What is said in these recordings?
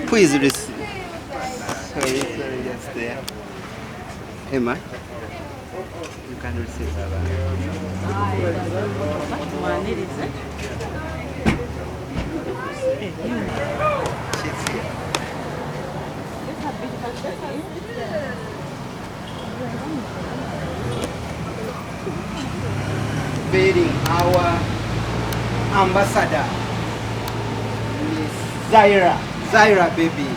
Please receive. Sorry, just there. Emma, you can receive that. She's here. Being our ambassador, Miss Zayra baby.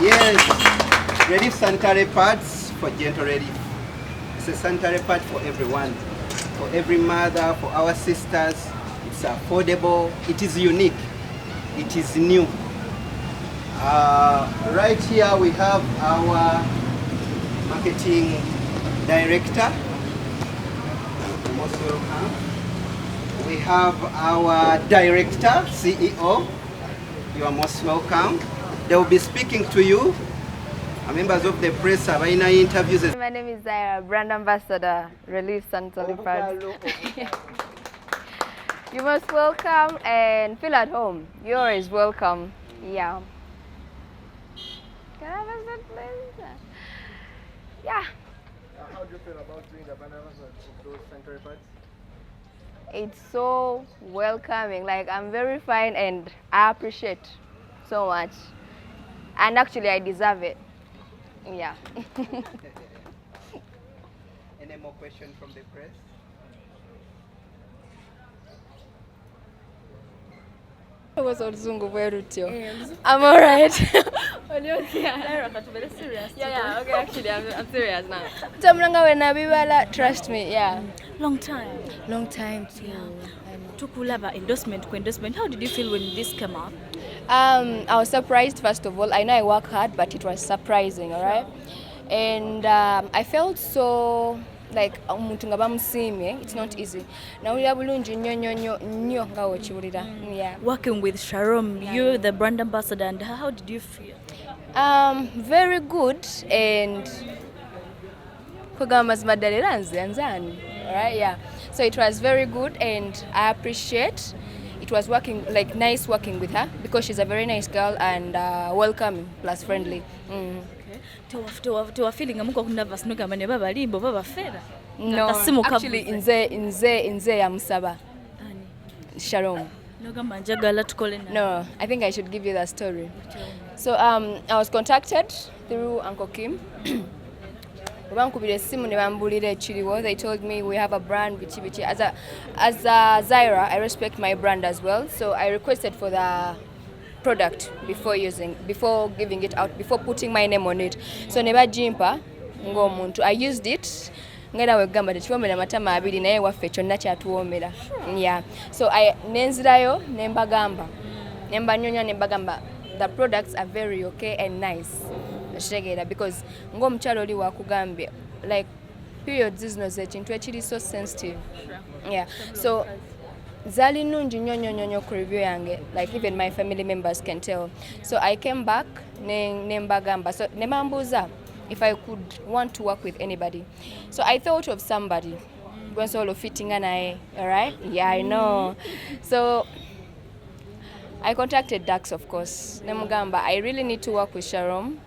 Yes, ReLeaf sanitary pads for gentle ReLeaf. It's a sanitary pad for everyone, for every mother, for our sisters. It's affordable, it is unique, it is new. Right here we have our marketing director. Most welcome. We have our director, CEO. You are most welcome. They will be speaking to you. Members of the press have any interviews. My name is Zayra, brand ambassador, ReLeaf sanitary pads. You're most welcome and feel at home. You're always welcome. Yeah. Can I have a seat, please? Yeah. How do you feel about doing the bananas of those sanitary pads? It's so welcoming. Like, I'm very fine and I appreciate so much. And actually, I deserve it. Yeah. Any more questions from the press? Was I'm alright. Yeah, okay, actually, I'm serious now. Trust me, yeah. Long time. Long time too. Tukulava endorsement. How did you feel when this came up? I was surprised, first of all. I know I work hard, but it was surprising, alright? And I felt so like it's not easy. Now we are Working with Sharon, you're the brand ambassador, and how did you feel? Very good, and alright, yeah. So it was very good, and I appreciate. It was nice working with her because she's a very nice girl and welcoming plus friendly. To feeling amuko nervous no kamane baba limbo baba fera. No, actually inze yamusaba. Sharon. No, I think I should give you that story. So I was contacted through Uncle Kim. They told me we have a brand as a Zayra, I respect my brand as well. So I requested for the product before giving it out, before putting my name on it. So never jimpa ngomuntu. I used it. Yeah. So I nenzirayo nembagamba. The products are very okay and nice. Because ngomchalo wa kugambye, like periods zino zekintu ekiri so sensitive. Yeah. So zali nungi nyonyo ku review yange, like even my family members can tell. So I came back nembagamba. So nemambuza if I could want to work with anybody. So I thought of somebody. Gonzalo fitting and alright? Yeah, I know. So I contacted Dax, of course. Nemugamba, I really need to work with Sharon.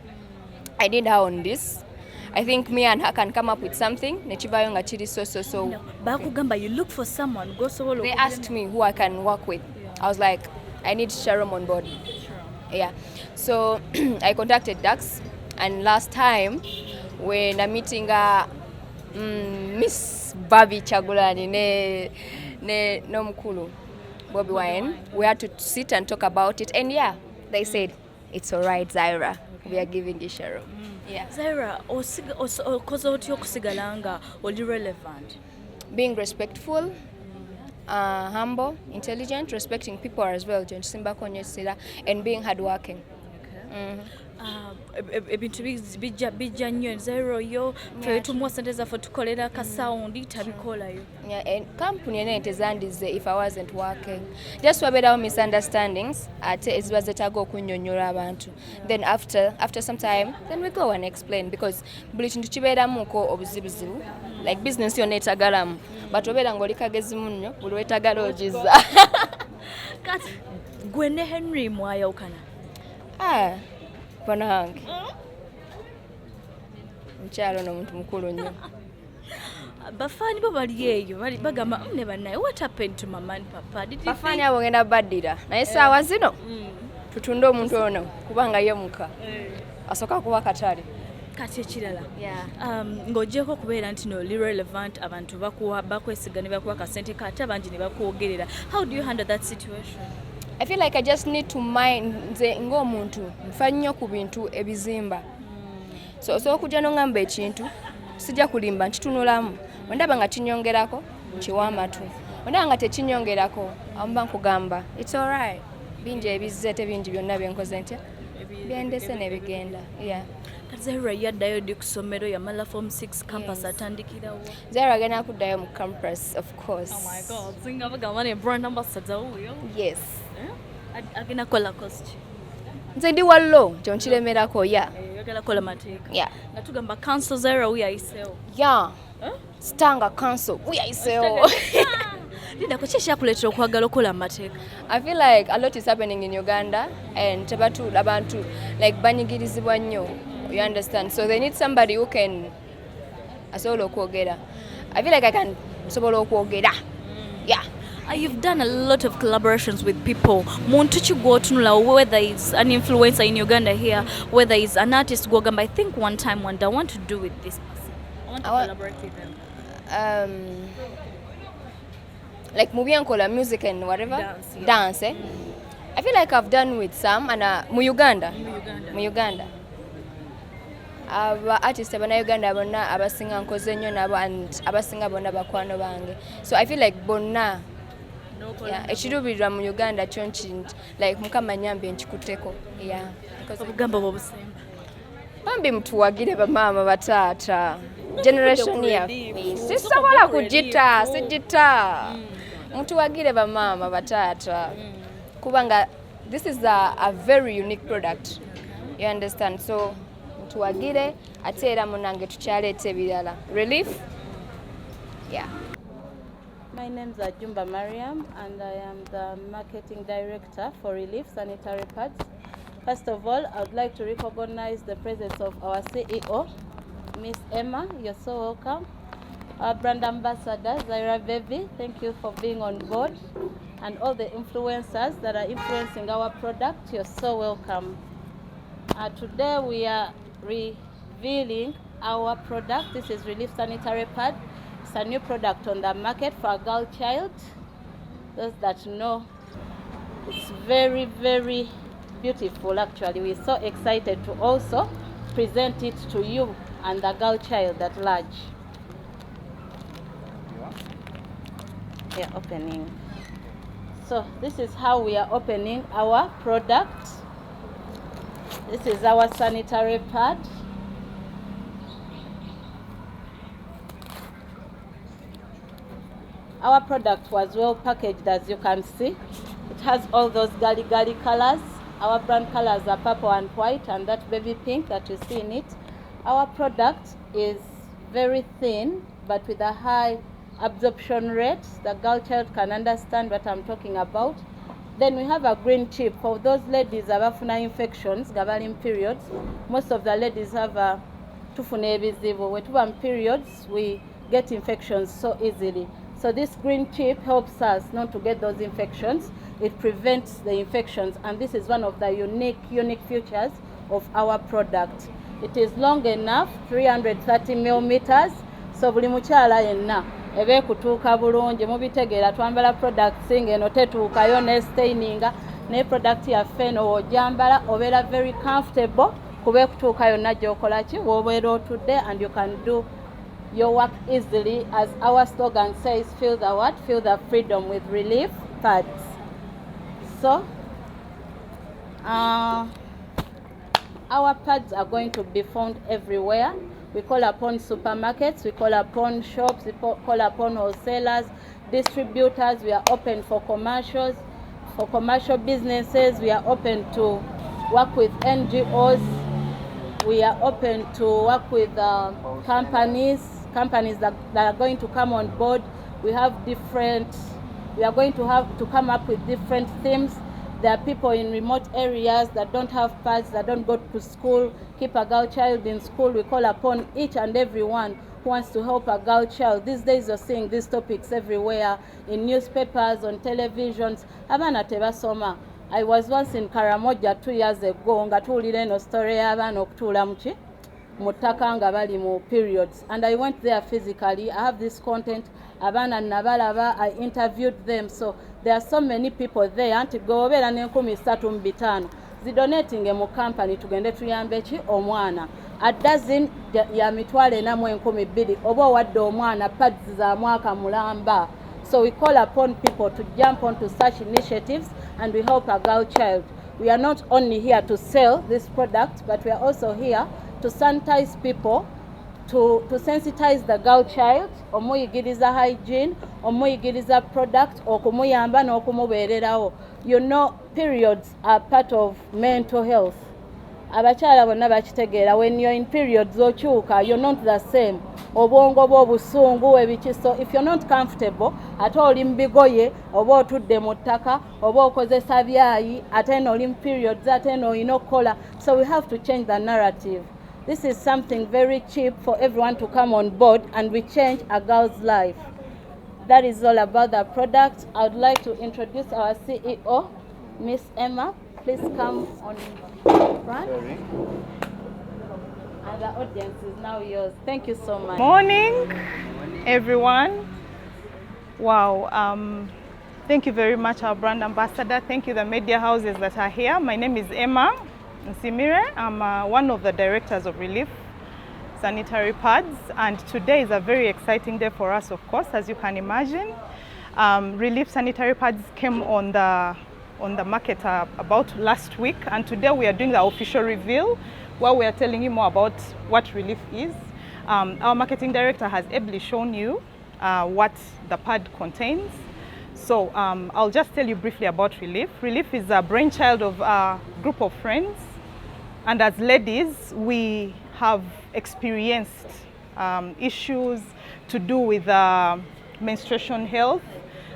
I need her on this. I think me and her can come up with something. So. Bakugamba, you look for someone. Go solo. They asked me who I can work with. I was like, I need Sharon on board. Yeah. So I contacted Dax, and last time when I'm meeting Miss Bobby Chagulani ne Nomkulu Bobby Wine, we had to sit and talk about it, and yeah, they said it's alright, Zayra. We are giving you Sharon. Yeah. Zayra, relevant. Being respectful, humble, intelligent, respecting people as well, and being hardworking. Ebintu bijja nnyo Zayra yo fe tumwasendeza for tukolera ka sound itabikola yo. Yeah, and company ene tezandize if I wasn't working. Just wabera misunderstandings ate ezibazetago okunyonyola abantu. Then after some time then we go and explain, because buli kintu kibeera muko obuzibuzibu, like business yo netagalamu but obera ngoli kagezi munno buli wetagala ojiza. Kati gwe ne Henry mwayawukana? Banange. Mukyalo n'omuntu mukulu nnyo. Bafaani bo bali eyo bagamba ne bannaye what happened to mama and papa? Bafaani abo ngenda baddira naye saawa zino tutunde omuntu ono kubanga ye muka asooka kuba katale. Kati ekirala ng'ogyeko okubeera nti no relevant abantu bakwesiga ne bakuwa kasente kate abangi ne bakwogerera. How do you handle that situation? I feel like I just need to mind nze ng'omuntu nfa nnyo ku bintu ebizimba. So okujja n'oŋŋamba ekintu sijja kulimba nkitunulamu. Wendaba nga kinyongerako nkiwa amatu. Wendaba nga tekinyongerako amba nkugamba it's alright. Bingi ebizze tebingi byonna byenkoze ntya byendese ne bigenda. Zayra yaddayo ddi ku ssomero yamala form 6 campus atandikirawo? Zayra agenda kuddayo mu campus of course. Oh my god, singa bagamba ne brand ambassador wuyo? Yes. Agenda kola cost. Nze ndi wallo kyonkiremerako yagala kola mateeka. Nga tugamba council Zayra wuyayiseewo. Stanga council wuyayiseewo. Linda ko kyekyakuleetera okwagala okola amateeka? I feel like a lot is happening in Uganda and abantu like banyigirizibwa nnyo. You understand? So they need somebody who can asobola okwogera. I feel like I can sobola okwogera. You've done a lot of collaborations with people. Muntu ki gwotunula, whether it's an influencer in Uganda here, whether it's an artist gwogamba, I think one day I want to do with this person. I want to collaborate with them. Like Mubintu music and whatever dance. I feel like I've done with some and mu Uganda. Aba artists abana Uganda bonna abasinga nkoze nnyo nabo and abasinga bonna bakwano bange. So I feel like bonna ekirubirira mu Uganda kyonki like mukama nyambe nkikuteko. Obugamba bwobusemba. Bambi mtuwagire bamama batata. Generation ya sisobola kujita sijita. Mtuwagire bamama batata. Kubanga this is a very unique product. You understand? So mtuwagire ate era munange tukyaleeta ebirala. ReLeaf? My name is Jumba Mariam and I am the marketing director for ReLeaf Sanitary Pads. First of all, I would like to recognize the presence of our CEO, Miss Emma. You're so welcome. Our brand ambassador, Zayra Baby, thank you for being on board. And all the influencers that are influencing our product, you're so welcome. Today we are revealing our product. This is ReLeaf Sanitary Pad. It's a new product on the market for a girl child. Those that know, it's very, very beautiful actually. We're so excited to also present it to you and the girl child at large. Opening. So this is how we are opening our product. This is our sanitary pad. Our product was well packaged, as you can see. It has all those girly colors. Our brand colors are purple and white, and that baby pink that you see in it. Our product is very thin, but with a high absorption rate. The girl child can understand what I'm talking about. Then we have a green chip for those ladies who have infections, gabali periods. Most of the ladies have a tufune ebizibu. When we have periods, we get infections so easily. So this green chip helps us not to get those infections. It prevents the infections, and this is one of the unique features of our product. It is long enough, 330 millimeters. So buli mukyala yenna ebe kutuuka bulungi mubitegeera twambala products ng'eno tetuukayo ne staininga ne product yaffe eno w'ogyambala obeera very comfortable kuba kutuuka yonna gy'okola ki w'obeera otudde, and you can do your work easily. As our slogan says, feel the what? Feel the freedom with ReLeaf pads. So our pads are going to be found everywhere. We call upon supermarkets, we call upon shops, we call upon wholesalers, distributors. We are open for commercials, for commercial businesses. We are open to work with NGOs. We are open to work with companies that are going to come on board. We have different We are going to have to come up with different themes. There are people in remote areas that don't have pads, that don't go to school, keep a girl child in school. We call upon each and every one who wants to help a girl child. These days you're seeing these topics everywhere, in newspapers, on televisions. Abana tebasoma. I was once in Karamoja 2 years ago, nga tuwulira eno story y'abaana okutuula muki mu ttaka nga bali mu periods, and I went there physically. I have this content. Abaana nabalaba, I interviewed them. So there are so many people there. Anti gobeera n'enkumi 35 zidonating mu company tugende tuyambe ki omwana. A dozen ya mitwalo 42 oba owadde omwana pads za mwaka mulamba. So we call upon people to jump onto such initiatives and we help a girl child. We are not only here to sell this product, but we are also here to sanitize people, to sensitize the girl child, omuyigiriza hygiene, omuyigiriza product, okumuyamba n'okumubeererawo. You know, periods are part of mental health. Abakyala bonna bakitegeera, when you're in periods okyuka, you're not the same. Obwongo bwo busungu ebiki. So if you're not comfortable, ate oli mu bigoye, oba otudde mu ttaka, oba okozesa byayi, ate n'oli mu periods, ate n'olina okukola. So we have to change the narrative. This is something very cheap for everyone to come on board, and we change a girl's life. That is all about the product. I would like to introduce our CEO, Miss Emma. Please come on front. Sorry. And the audience is now yours. Thank you so much. Morning, everyone. Wow. Thank you very much, our brand ambassador. Thank you, the media houses that are here. My name is Emma Nsimire. I'm one of the directors of ReLeaf Sanitary Pads, and today is a very exciting day for us, of course, as you can imagine. ReLeaf Sanitary Pads came on the market about last week, and today we are doing the official reveal where we are telling you more about what ReLeaf is. Our marketing director has ably shown you what the pad contains. So I'll just tell you briefly about ReLeaf. ReLeaf is a brainchild of a group of friends, and as ladies we have experienced issues to do with menstruation health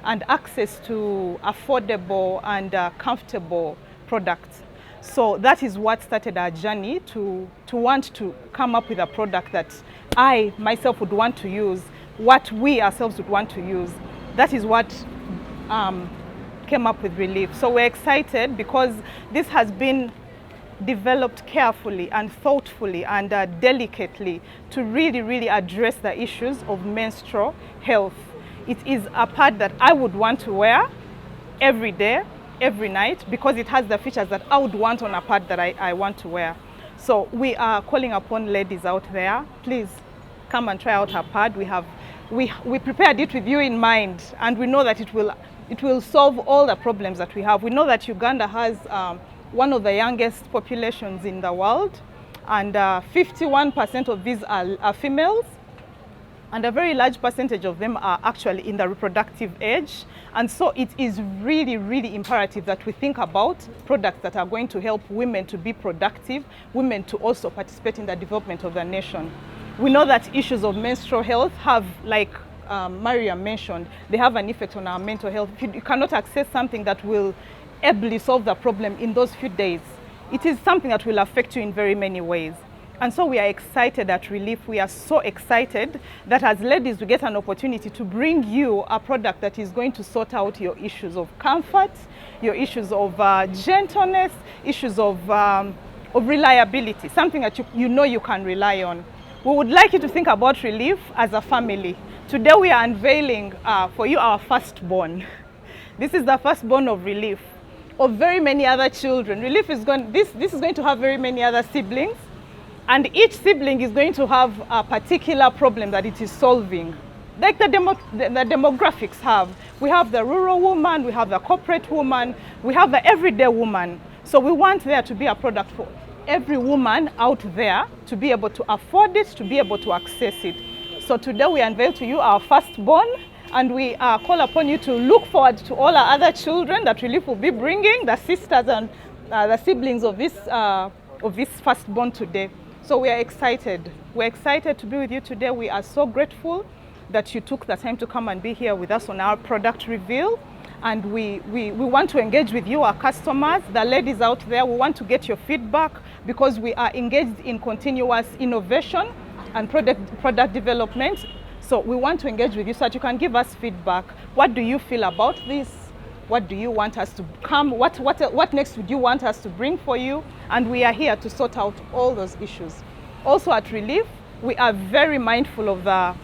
and access to affordable and comfortable products. So that is what started our journey to want to come up with a product that I myself would want to use, what we ourselves would want to use. That is what came up with ReLeaf. So we're excited because this has been developed carefully and thoughtfully and delicately to really address the issues of menstrual health. It is a pad that I would want to wear every day, every night, because it has the features that I would want on a pad that I want to wear. So we are calling upon ladies out there, please come and try out our pad. We prepared it with you in mind, and we know that it will solve all the problems that we have. We know that Uganda has one of the youngest populations in the world, and 51% of these are females, and a very large percentage of them are actually in the reproductive age. And so it is really imperative that we think about products that are going to help women to be productive, women to also participate in the development of the nation. We know that issues of menstrual health have, like Mariam mentioned, they have an effect on our mental health. You cannot access something that will ably solve the problem in those few days. It is something that will affect you in very many ways. And so we are excited at ReLeaf. We are so excited that as ladies we get an opportunity to bring you a product that is going to sort out your issues of comfort, your issues of gentleness, issues of reliability, something that you know you can rely on. We would like you to think about ReLeaf as a family. Today we are unveiling for you our firstborn. This is the firstborn of ReLeaf, of very many other children. ReLeaf is this is going to have very many other siblings, and each sibling is going to have a particular problem that it is solving. Like the demographics have. We have the rural woman, we have the corporate woman, we have the everyday woman. So we want there to be a product for every woman out there to be able to afford it, to be able to access it. So today we unveil to you our firstborn, and we call upon you to look forward to all our other children that ReLeaf will be bringing, the sisters and the siblings of this firstborn today. So we are excited. We're excited to be with you today. We are so grateful that you took the time to come and be here with us on our product reveal. And we want to engage with you, our customers, the ladies out there. We want to get your feedback because we are engaged in continuous innovation and product development. So we want to engage with you so that you can give us feedback. What do you feel about this? What do you want us to come? What next would you want us to bring for you? And we are here to sort out all those issues. Also at ReLeaf, we are very mindful of the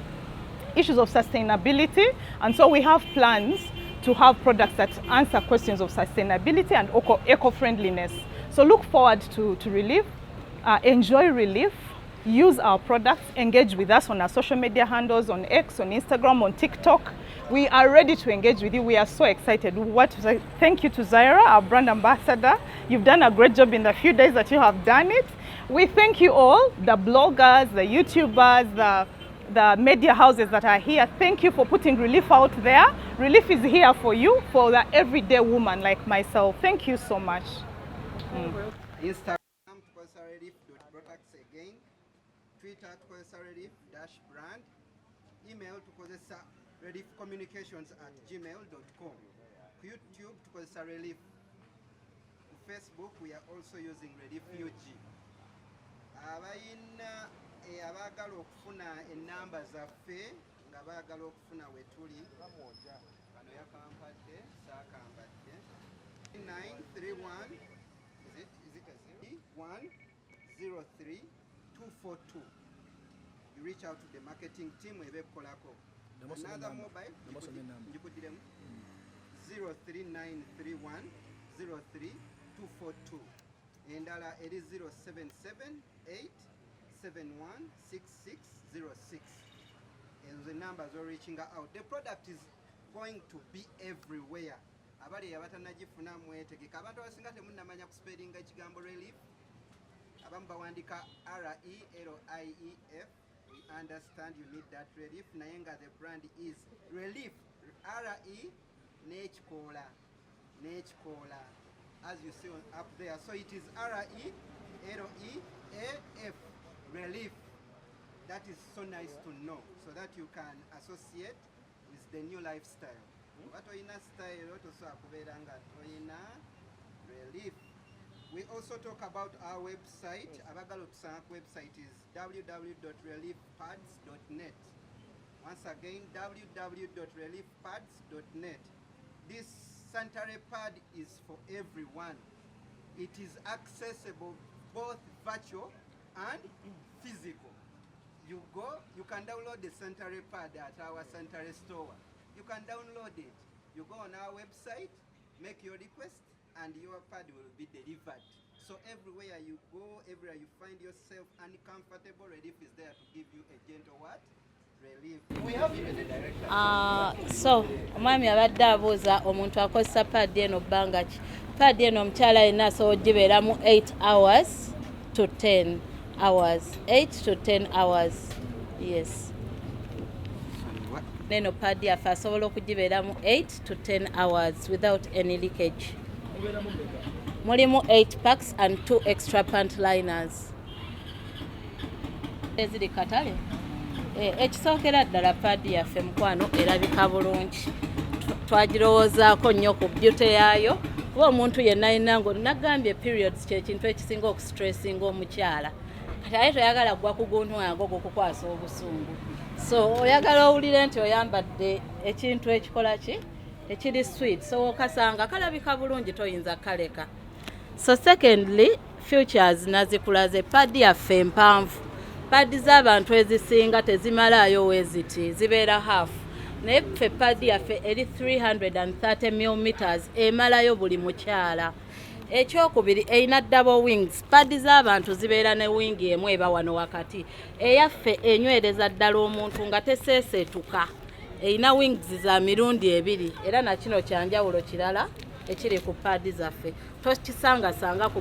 issues of sustainability. And so we have plans to have products that answer questions of sustainability and eco-friendliness. So look forward to ReLeaf, enjoy ReLeaf, use our products, engage with us on our social media handles, on X, on Instagram, on TikTok. We are ready to engage with you. We are so excited. Thank you to Zayra, our brand ambassador. You've done a great job in the few days that you have done it. We thank you all, the bloggers, the YouTubers, the media houses that are here. Thank you for putting ReLeaf out there. ReLeaf is here for you, for the everyday woman like myself. Thank you so much. Instagram, ReLeaf.products again. Twitter, ReLeaf-brand. Email to ReLeafcommunications@gmail.com. YouTube, ReLeaf. Facebook, we are also using ReLeaf UG. Abagala okufuna enamba zaffe nga baagala okufuna wetuli bano yakampadde saakambadde 931 103 242. You reach out to the marketing team ebekolako. Another mobile njikudiremu 03931 03 242 endala eri 0778 716606. And the numbers are reaching out. The product is going to be everywhere. Abali abatanagifuna mwetegeka abantu abasinga temunnamanya kuspellinga ekigambo ReLeaf abamu bawandika ReLief. We understand you need that ReLeaf naye nga the brand is ReLeaf, RE n'ekikoola as you see up there. So it is ReLeaf, ReLeaf. That is so nice to know, so that you can associate with the new lifestyle. Watoina style, ReLeaf. We also talk about our website. Abagalotusanak website is www.reliefpads.net. Once again, www.reliefpads.net. This sanitary pad is for everyone. It is accessible both virtual and physical. You can download the sanitary pad at our sanitary store. You can download it. You go on our website, make your request, and your pad will be delivered. So everywhere you go, everywhere you find yourself uncomfortable, ReLeaf is there to give you a gentle what? ReLeaf. We have even a director. So omwami abadde abuuza omuntu akozesa pad eno bbanga ki. Pad eno omukyala yenna asobola gibeeramu 8 hours to 10 hours. 8 to 10 hours. Yes. Neno pad yaffe asobola okugibeeramu 8 to 10 hours without any leakage. Mulimu 8 packs and 2 extra pant liners. Eziri katale. Ekisookera ddala pad yaffe mukwano erabika bulungi. Twagirowoozaako nnyo ku beauty yaayo. Kuba omuntu yenna yenna ngo nagambye periods kyekintu ekisinga okustressinga omukyala. Kati ate toyagala gwa kuguntu yango okukwasa obusungu. So oyagala owulire nti oyambadde ekintu ekikola ki? Ekiri sweet. So okasanga kalabika bulungi toyinza kaleka. So secondly, futures nazikulaze pad yaffe empanvu. Pad z'abantu ezisinga tezimalaayo weziti, zibeera half. Naye ffe pad yaffe eri 330mm emalayo buli mukyala. Ekyokubiri eyina double wings. Pad z'abantu zibeera ne wing emu eba wano wakati. Eyaffe enywereza ddala omuntu nga teseeseetuka. Eyina wings za mirundi ebiri era na kino kyanjawulo kirala ekiri ku pad zaffe. Tokisangasanga ku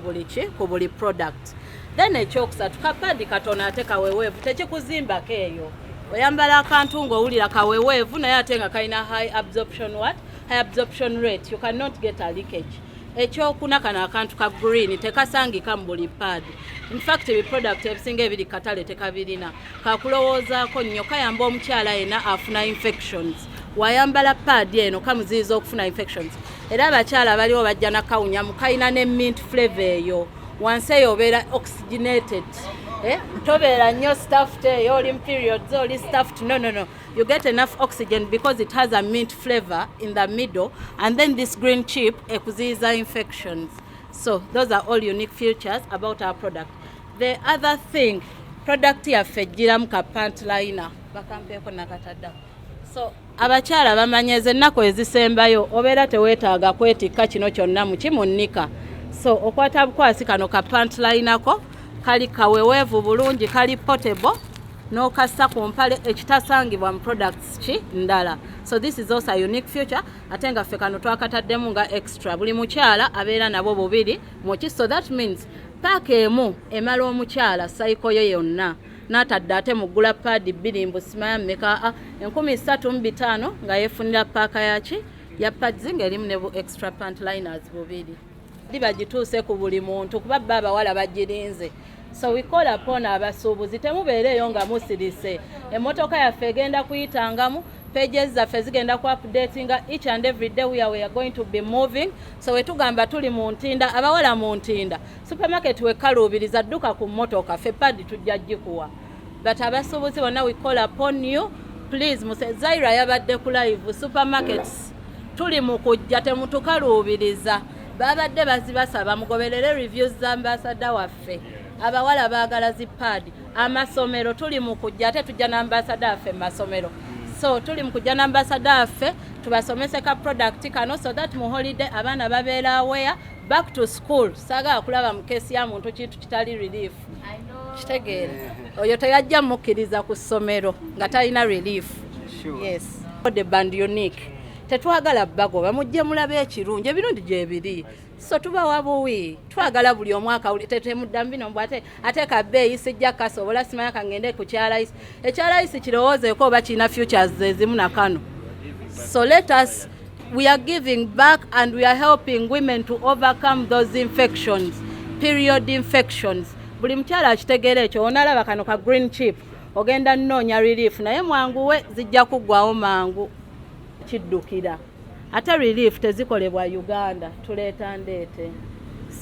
buli product. Then ekyokusatu kapadi katono ate kaweweevu tekikuzimbako eyo. Oyambala akantu ng'owulira kaweweevu naye ate nga kalina high absorption rate. You cannot get a leakage. ekyokuna kano akantu ka green tekasangika mu buli pad. In fact ebiproduct ebisinga ebiri katale tekabirina. Kakulowoozaako nnyo kayamba omukyala yena afuna infections. Wayambala pad eno kamuziyiza okufuna infections. Era abakyala baliwo bajja na kawunya mukayina ne mint flavor eyo. Wansi eyo obeera oxygenated. Tobeera nnyo stuffed eyo oli periods oli stuffed. No. You get enough oxygen because it has a mint flavor in the middle, and then this green chip ekuziyiza infections. So those are all unique features about our product. The other thing, product yaffe ejjiramu ka pant liner. Bakampeeko nakatadda. So abakyala bamanyeze ennaku ezisembayo obeera teweetaaga kwetikka kino kyonna mu kimunnika. So okwata bukwasi kano ka pant liner ko kali kaweweevu bulungi, kali portable, n'okassa ku mpale ekitasangibwa mu products ki ndala. So this is also a unique feature. Ate nga ffe kano twakataddemu nga extra. Buli mukyala abeera nabo bubiri muki. So that means paaka emu emala omukyala sayiko ye yonna. N'atadde ate mugula paadi bbiri mbusimaya mmeka 13,500 nga yeefunira paaka yaki ya pads ng'erimu ne bu extra pant liners bubiri. Bagituuse ku buli muntu kuba bba abawala bagirinze. So we call upon abasuubuzi temubeereeyo nga musirise. Emmotoka yaffe egenda kuyitangamu, pages zaffe zigenda ku updatinga each and every day we are going to be moving. So we tugamba tuli mu ntinda, abawala mu ntinda. Supermarket we kaluubiriza dduka ku mmotoka ffe padi tujja gikuwa. But abasuubuzi bonna we call upon you, please muse Zayra yabadde ku live supermarkets. Tuli mu kujja temutukaluubiriza. Babadde bazibasaba mugoberere reviews za Ambassador waffe. Abawala baagala zipadi. Amasomero tuli mu kujja ate tujja na Ambassador waffe masomero. So tuli mu kujja na Ambassador waffe tubasomese ka product kano so that mu holiday abaana babeera aware back to school. Saga akulaba mu kesi ya muntu kintu kitali ReLeaf. Kitegeera. Oyo teyajja mukkiriza ku ssomero nga talina ReLeaf. Sure. Yes. The band unique. Tetwagala bagoba mujje mulabe ekirungi ebirundi gye biri. So tubawa buwi twagala buli omwaka tetemudambino mbwate ate kabbeeyi sijja kasobola simanya kangende ku kyalaisi ekyalaisi kirowoozeeko oba kirina futures ezimu na kano. So let us, we are giving back and we are helping women to overcome those infections, period infections. Buli mukyala akitegeera ekyo onalaba kano ka green chip ogenda nnoonya ReLeaf naye mwanguwe zijja kuggwawo mangu kiddukira. Ate ReLeaf tezikolebwa Uganda tuleeta ndeete.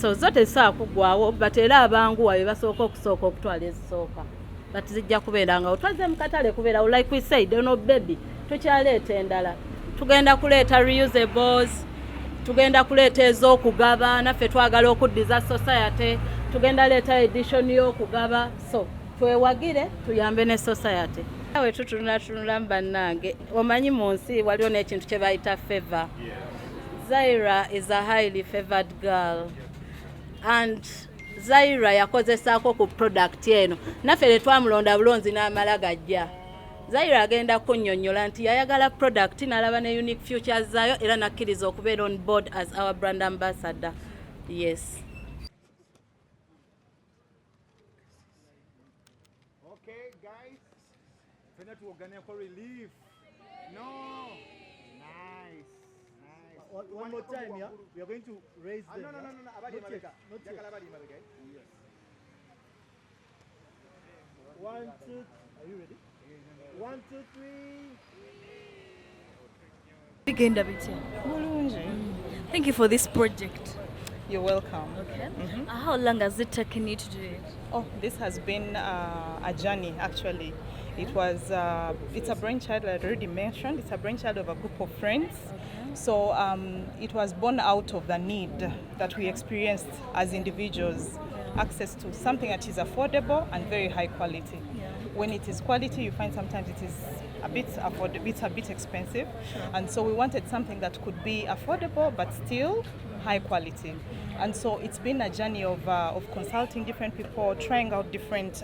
So zote saa kuggwawo but era abanguwa be basooka okusooka okutwala ezisooka. But zijja kubeera nga otwaze mu katale kubeera like we said no baby tukyaleeta endala. Tugenda kuleeta reusables, tugenda kuleeta ez'okugaba naffe twagala okuddiza society, tugenda leeta edition y'okugaba. So twewagire tuyambe ne society. Awe tutunula mbannange omanyi mu nsi waliwo n'ekintu kye bayita favor. Zayra is a highly favored girl and Zayra yakozesaako ku product eno naffe ne twamulonda bulonzi n'amala gajja. Zayra agenda kunnyonnyola nti yayagala product n'alaba ne unique features zaayo era nakkiriza okubeera on board as our brand ambassador. Yes. Okay, guys. Fena tuogane for ReLeaf. No. Nice. One more time, yeah? We are going to raise them. No. Not yet. Yes. 1, 2. Are you ready? 1, 2, 3. Bigenda bitya. Thank you for this project. You're welcome. Okay. How long has it taken you to do it? Oh, this has been a journey actually. It was, it's a brainchild, I already mentioned, it's a brainchild of a group of friends. Okay. So it was born out of the need that we experienced as individuals, access to something that is affordable and very high quality. Yeah. When it is quality, you find sometimes it is a bit affordable, it's a bit expensive. Sure. And so we wanted something that could be affordable but still high quality. And so it's been a journey of consulting different people, trying out different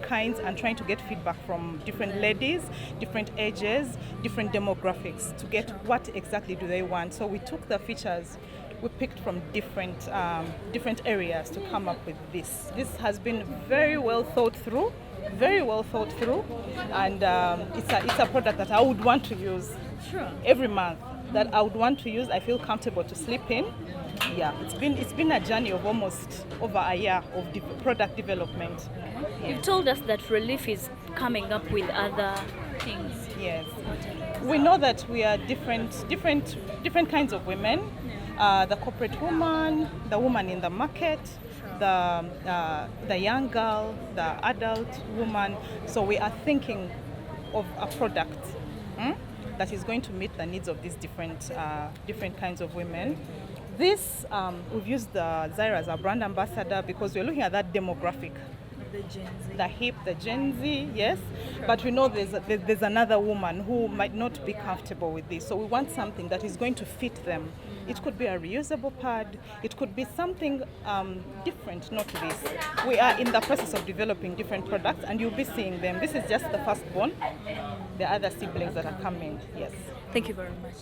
kinds and trying to get feedback from different ladies, different ages, different demographics to get what exactly do they want. So we took the features we picked from different areas to come up with this. This has been very well thought through, and it's a product that I would want to use every month. that I would want to use, I feel comfortable to sleep in. Yeah, it's been a journey of almost over a year of product development. You've told us that ReLeaf is coming up with other things. Yes, we know that we are different kinds of women. The corporate woman, the woman in the market, the young girl, the adult woman. So we are thinking of a product that is going to meet the needs of these different kinds of women. This, we've used the Zayra as our brand ambassador because we're looking at that demographic. The Gen Z. The hip, the Gen Z, yes. But we know there's another woman who might not be comfortable with this. So we want something that is going to fit them. It could be a reusable pad. It could be something different, not this. We are in the process of developing different products and you'll be seeing them. This is just the firstborn. The other siblings that are coming, yes. Thank you very much.